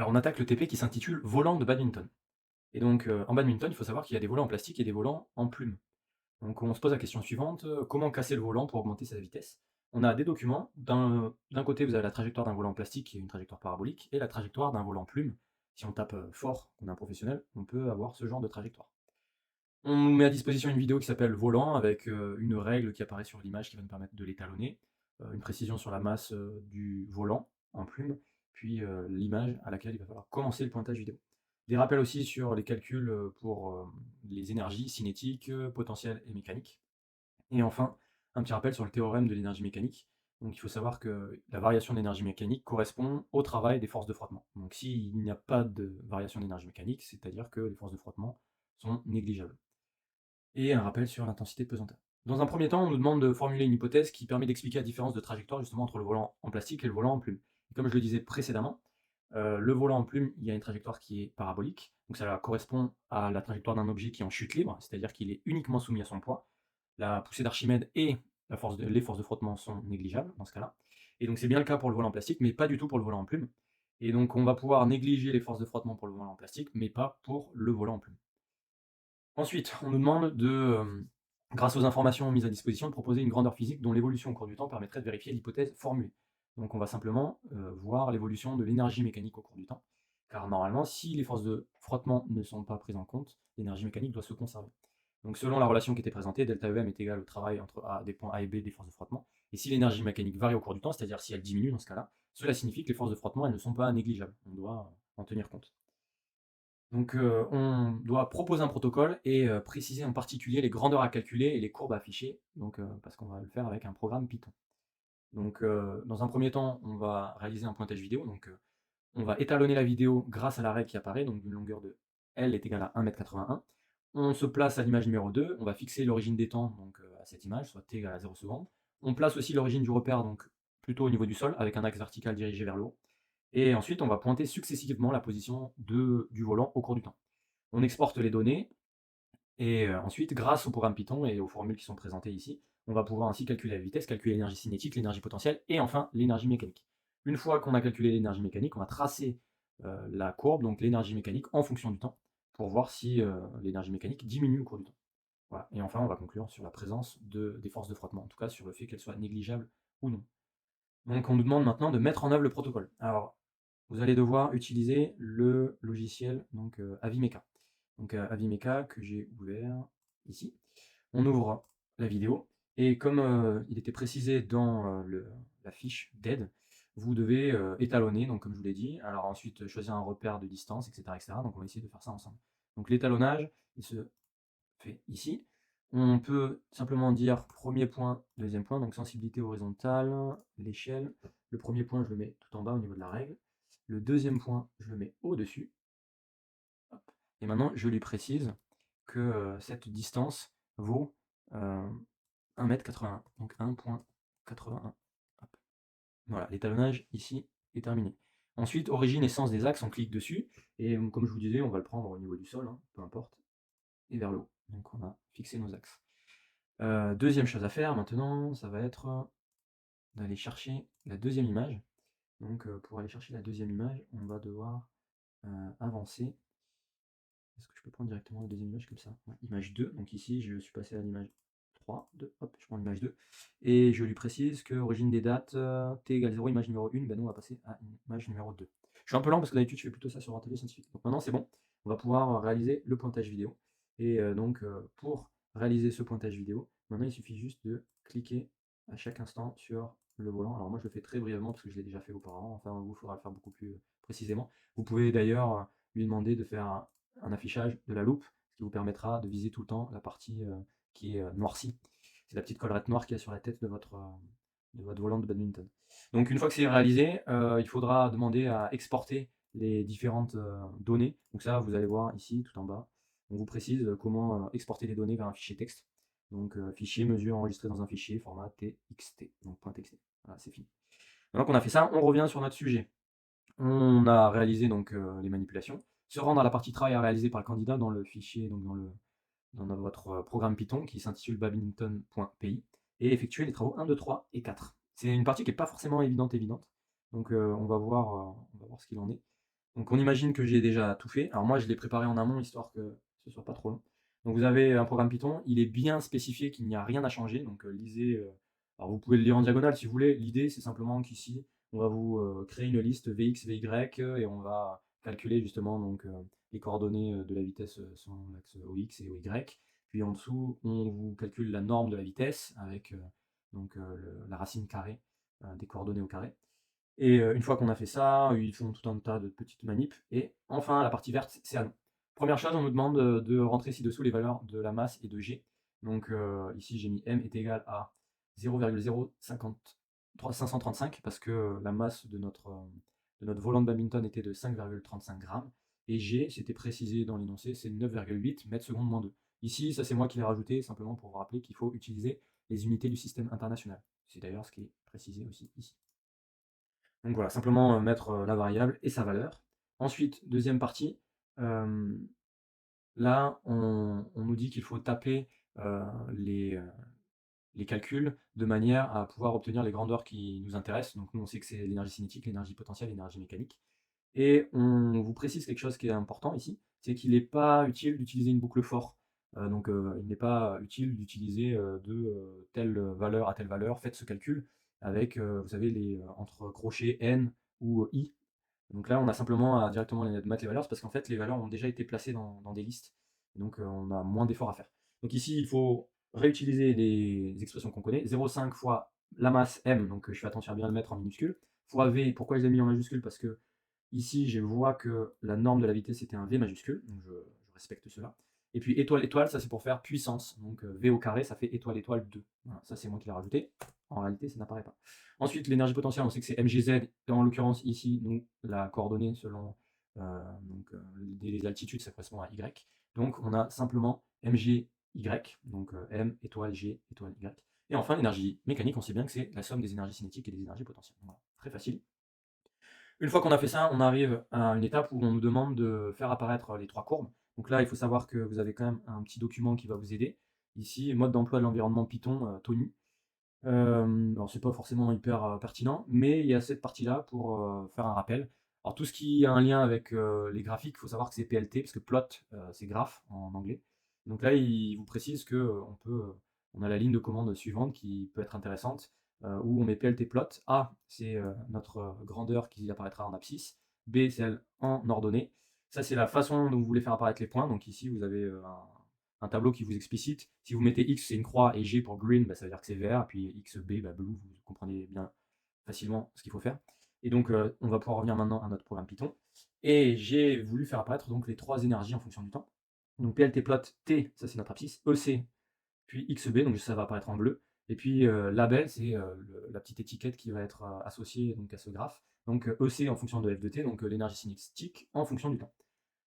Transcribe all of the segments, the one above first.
Alors on attaque le TP qui s'intitule Volant de badminton. Et donc en badminton, il faut savoir qu'il y a des volants en plastique et des volants en plume. Donc on se pose la question suivante, comment casser le volant pour augmenter sa vitesse? On a des documents, d'un côté vous avez la trajectoire d'un volant en plastique qui est une trajectoire parabolique, et la trajectoire d'un volant plume. Si on tape fort, qu'on est un professionnel, on peut avoir ce genre de trajectoire. On nous met à disposition une vidéo qui s'appelle Volant, avec une règle qui apparaît sur l'image qui va nous permettre de l'étalonner, une précision sur la masse du volant en plume, puis l'image à laquelle il va falloir commencer le pointage vidéo. Des rappels aussi sur les calculs pour les énergies cinétiques, potentielles et mécaniques. Et enfin, un petit rappel sur le théorème de l'énergie mécanique. Donc il faut savoir que la variation d'énergie mécanique correspond au travail des forces de frottement. Donc s'il n'y a pas de variation d'énergie mécanique, c'est-à-dire que les forces de frottement sont négligeables. Et un rappel sur l'intensité de pesanteur. Dans un premier temps, on nous demande de formuler une hypothèse qui permet d'expliquer la différence de trajectoire justement entre le volant en plastique et le volant en plume. Et comme je le disais précédemment, le volant en plume, il y a une trajectoire qui est parabolique, donc ça correspond à la trajectoire d'un objet qui est en chute libre, c'est-à-dire qu'il est uniquement soumis à son poids. La poussée d'Archimède et les forces de frottement sont négligeables dans ce cas-là. Et donc c'est bien le cas pour le volant en plastique, mais pas du tout pour le volant en plume. Et donc on va pouvoir négliger les forces de frottement pour le volant en plastique, mais pas pour le volant en plume. Ensuite, on nous demande grâce aux informations mises à disposition, de proposer une grandeur physique dont l'évolution au cours du temps permettrait de vérifier l'hypothèse formulée. Donc on va simplement voir l'évolution de l'énergie mécanique au cours du temps, car normalement, si les forces de frottement ne sont pas prises en compte, l'énergie mécanique doit se conserver. Donc selon la relation qui était présentée, delta EM est égal au travail entre des points A et B des forces de frottement, et si l'énergie mécanique varie au cours du temps, c'est-à-dire si elle diminue dans ce cas-là, cela signifie que les forces de frottement elles ne sont pas négligeables. On doit en tenir compte. Donc on doit proposer un protocole et préciser en particulier les grandeurs à calculer et les courbes à afficher, donc parce qu'on va le faire avec un programme Python. Donc dans un premier temps, on va réaliser un pointage vidéo, donc on va étalonner la vidéo grâce à la règle qui apparaît, donc d'une longueur de L est égale à 1,81 m. On se place à l'image numéro 2, on va fixer l'origine des temps donc, à cette image, soit t égale à 0 secondes. On place aussi l'origine du repère, donc plutôt au niveau du sol, avec un axe vertical dirigé vers le haut. Et ensuite, on va pointer successivement la position du volant au cours du temps. On exporte les données, et ensuite, grâce au programme Python et aux formules qui sont présentées ici, on va pouvoir ainsi calculer la vitesse, calculer l'énergie cinétique, l'énergie potentielle, et enfin l'énergie mécanique. Une fois qu'on a calculé l'énergie mécanique, on va tracer la courbe, donc l'énergie mécanique, en fonction du temps, pour voir si l'énergie mécanique diminue au cours du temps. Voilà. Et enfin, on va conclure sur la présence des forces de frottement, en tout cas sur le fait qu'elles soient négligeables ou non. Donc on nous demande maintenant de mettre en œuvre le protocole. Alors, vous allez devoir utiliser le logiciel donc Avimeca. Donc Avimeca que j'ai ouvert ici. On ouvre la vidéo et comme il était précisé dans la fiche d'aide, vous devez étalonner, donc comme je vous l'ai dit. Alors ensuite choisir un repère de distance, etc., etc. Donc on va essayer de faire ça ensemble. Donc l'étalonnage, il se fait ici. On peut simplement dire premier point, deuxième point, donc sensibilité horizontale, l'échelle. Le premier point, je le mets tout en bas au niveau de la règle. Le deuxième point, je le mets au-dessus. Et maintenant, je lui précise que cette distance vaut 1,81 m, donc 1,81. Voilà, l'étalonnage ici est terminé. Ensuite, origine et sens des axes, on clique dessus, et comme je vous disais, on va le prendre au niveau du sol, hein, peu importe, et vers le haut. Donc on a fixé nos axes. Deuxième chose à faire maintenant, ça va être d'aller chercher la deuxième image. Donc pour aller chercher la deuxième image, on va devoir avancer. Est-ce que je peux prendre directement la deuxième image comme ça? Ouais, image 2, donc ici je suis passé à l'image 3, 2, hop, je prends l'image 2. Et je lui précise que origine des dates, t égale 0, image numéro 1, ben non, on va passer à image numéro 2. Je suis un peu lent parce que d'habitude je fais plutôt ça sur un télé scientifique. Donc maintenant c'est bon, on va pouvoir réaliser le pointage vidéo. Et donc pour réaliser ce pointage vidéo, maintenant il suffit juste de cliquer à chaque instant sur le volant. Alors moi je le fais très brièvement parce que je l'ai déjà fait auparavant, enfin vous, il faudra le faire beaucoup plus précisément. Vous pouvez d'ailleurs lui demander de faire un affichage de la loupe, ce qui vous permettra de viser tout le temps la partie qui est noircie. C'est la petite collerette noire qu'il y a sur la tête de votre volant de badminton. Donc une fois que c'est réalisé, il faudra demander à exporter les différentes données. Donc ça, vous allez voir ici, tout en bas. On vous précise comment exporter les données vers un fichier texte. Donc fichier, mesure enregistrée dans un fichier, format TXT, donc .txt. Voilà, c'est fini. Maintenant qu'on a fait ça, on revient sur notre sujet. On a réalisé donc les manipulations. Se rendre à la partie travail à réaliser par le candidat dans le fichier, donc dans votre programme Python qui s'intitule badminton.py et effectuer les travaux 1, 2, 3 et 4. C'est une partie qui n'est pas forcément évidente. Donc on va voir ce qu'il en est. Donc on imagine que j'ai déjà tout fait. Alors moi, je l'ai préparé en amont, histoire que ce soit pas trop long. Donc vous avez un programme Python, il est bien spécifié qu'il n'y a rien à changer, donc lisez, alors vous pouvez le lire en diagonale si vous voulez. L'idée, c'est simplement qu'ici, on va vous créer une liste Vx, Vy, et on va calculer justement donc, les coordonnées de la vitesse sur l'axe OX et OY. Puis en dessous, on vous calcule la norme de la vitesse avec donc, la racine carrée des coordonnées au carré. Et une fois qu'on a fait ça, ils font tout un tas de petites manips. Et enfin, la partie verte, c'est à nous. Première chose, on nous demande de rentrer ci-dessous les valeurs de la masse et de G. Donc ici, j'ai mis M est égal à 0,0535 parce que la masse de notre volant de badminton était de 5,35 grammes. Et G, c'était précisé dans l'énoncé, c'est 9,8 mètres secondes moins 2. Ici, ça c'est moi qui l'ai rajouté, simplement pour vous rappeler qu'il faut utiliser les unités du système international. C'est d'ailleurs ce qui est précisé aussi ici. Donc voilà, simplement mettre la variable et sa valeur. Ensuite, deuxième partie, là, on nous dit qu'il faut taper les, les calculs de manière à pouvoir obtenir les grandeurs qui nous intéressent. Donc nous, on sait que c'est l'énergie cinétique, l'énergie potentielle, l'énergie mécanique. Et on vous précise quelque chose qui est important ici, c'est qu'il n'est pas utile d'utiliser une boucle for. Donc il n'est pas utile d'utiliser de telle valeur à telle valeur. Faites ce calcul avec, vous savez, les entre crochets n ou i. Donc là, on a simplement à directement mettre les valeurs, parce qu'en fait, les valeurs ont déjà été placées dans des listes. Donc on a moins d'efforts à faire. Donc ici, il faut réutiliser les expressions qu'on connaît. 0,5 fois la masse m, donc je fais attention à bien le mettre en minuscule, fois v. Pourquoi je l'ai mis en majuscule? Parce que ici, je vois que la norme de la vitesse était un v majuscule, donc je respecte cela. Et puis étoile, étoile, ça c'est pour faire puissance. Donc v au carré, ça fait étoile, étoile 2. Voilà, ça c'est moi qui l'ai rajouté. En réalité, ça n'apparaît pas. Ensuite, l'énergie potentielle, on sait que c'est mgz. En l'occurrence, ici, nous, la coordonnée selon donc, les altitudes, ça correspond à y. Donc on a simplement mgy, donc m étoile g étoile y. Et enfin, l'énergie mécanique, on sait bien que c'est la somme des énergies cinétiques et des énergies potentielles. Voilà, très facile. Une fois qu'on a fait ça, on arrive à une étape où on nous demande de faire apparaître les trois courbes. Donc là, il faut savoir que vous avez quand même un petit document qui va vous aider. Ici, mode d'emploi de l'environnement Python, TONU. Alors c'est pas forcément hyper pertinent, mais il y a cette partie-là pour faire un rappel. Alors tout ce qui a un lien avec les graphiques, il faut savoir que c'est PLT, parce que plot, c'est graphe en anglais. Donc là, il vous précise que on a la ligne de commande suivante qui peut être intéressante, où on met PLT plot. A, c'est notre grandeur qui apparaîtra en abscisse. B, celle en ordonnée. Ça, c'est la façon dont vous voulez faire apparaître les points. Donc ici, vous avez un tableau qui vous explicite. Si vous mettez X, c'est une croix, et G pour green, bah, ça veut dire que c'est vert, et puis XB, bah, blue, vous comprenez bien facilement ce qu'il faut faire. Et donc, on va pouvoir revenir maintenant à notre programme Python. Et j'ai voulu faire apparaître donc les trois énergies en fonction du temps. Donc PLT plot T, ça c'est notre abscisse, EC, puis XB, donc ça va apparaître en bleu. Et puis label, c'est la petite étiquette qui va être associée donc, à ce graphe. Donc EC en fonction de F de T, donc l'énergie cinétique en fonction du temps.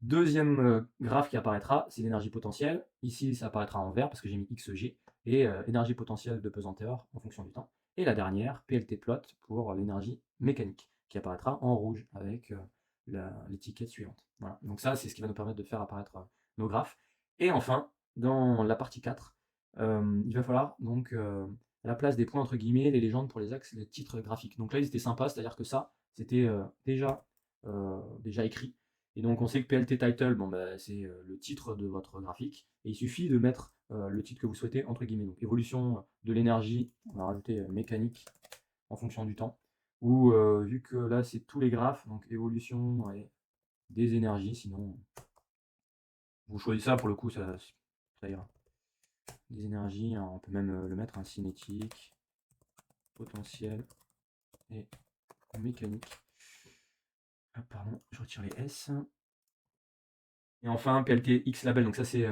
Deuxième graphe qui apparaîtra, c'est l'énergie potentielle. Ici, ça apparaîtra en vert parce que j'ai mis XG, et énergie potentielle de pesanteur en fonction du temps. Et la dernière, PLT plot pour l'énergie mécanique, qui apparaîtra en rouge avec l'étiquette suivante. Voilà. Donc ça, c'est ce qui va nous permettre de faire apparaître nos graphes. Et enfin, dans la partie 4, il va falloir donc à la place des points entre guillemets, les légendes pour les axes, les titres graphiques. Donc là, ils étaient sympas, c'est-à-dire que ça, c'était déjà écrit. Et donc on sait que PLT title, bon, bah, c'est le titre de votre graphique, et il suffit de mettre le titre que vous souhaitez entre guillemets. Donc évolution de l'énergie, on va rajouter mécanique en fonction du temps. Ou vu que là c'est tous les graphes, donc évolution ouais, des énergies, sinon vous choisissez ça pour le coup, ça ira. Des énergies, alors on peut même le mettre, cinétique, potentiel et mécanique. Ah, pardon, je retire les S. Et enfin, PLT X label, donc ça c'est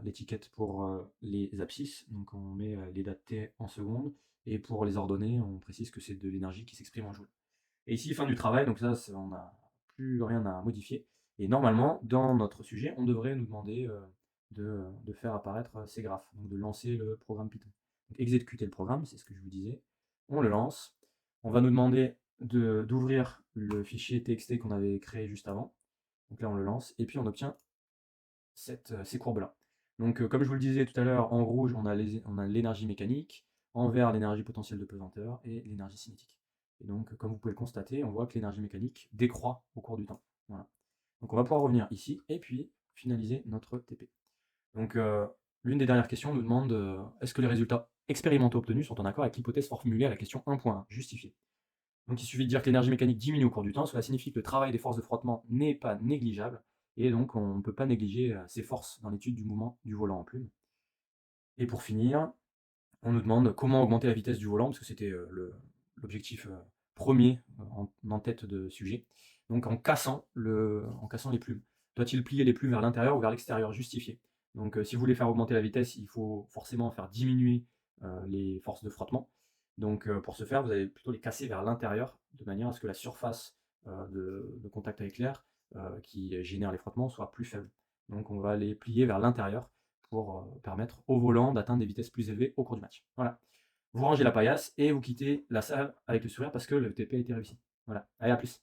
l'étiquette pour les abscisses. Donc on met les dates T en secondes. Et pour les ordonnées, on précise que c'est de l'énergie qui s'exprime en joules. Et ici, fin du travail, donc ça, on n'a plus rien à modifier. Et normalement, dans notre sujet, on devrait nous demander de faire apparaître ces graphes, donc de lancer le programme Python. Donc, exécuter le programme, c'est ce que je vous disais. On le lance. On va nous demander d'ouvrir le fichier txt qu'on avait créé juste avant. Donc là, on le lance, et puis on obtient ces courbes-là. Donc, comme je vous le disais tout à l'heure, en rouge, on a l'énergie mécanique, en vert, l'énergie potentielle de pesanteur, et l'énergie cinétique. Et donc, comme vous pouvez le constater, on voit que l'énergie mécanique décroît au cours du temps. Voilà. Donc on va pouvoir revenir ici et puis finaliser notre TP. Donc l'une des dernières questions nous demande est-ce que les résultats expérimentaux obtenus sont en accord avec l'hypothèse formulée à la question 1.1, justifiée. Donc il suffit de dire que l'énergie mécanique diminue au cours du temps, cela signifie que le travail des forces de frottement n'est pas négligeable, et donc on ne peut pas négliger ces forces dans l'étude du mouvement du volant en plume. Et pour finir, on nous demande comment augmenter la vitesse du volant, parce que c'était l'objectif premier en tête de sujet. Donc en cassant les plumes. Doit-il plier les plumes vers l'intérieur ou vers l'extérieur? Justifié. Donc si vous voulez faire augmenter la vitesse, il faut forcément faire diminuer les forces de frottement. Donc pour ce faire, vous allez plutôt les casser vers l'intérieur, de manière à ce que la surface de contact avec l'air qui génère les frottements soit plus faible. Donc on va les plier vers l'intérieur pour permettre au volant d'atteindre des vitesses plus élevées au cours du match. Voilà. Vous rangez la paillasse et vous quittez la salle avec le sourire parce que le TP a été réussi. Voilà. Allez, à plus.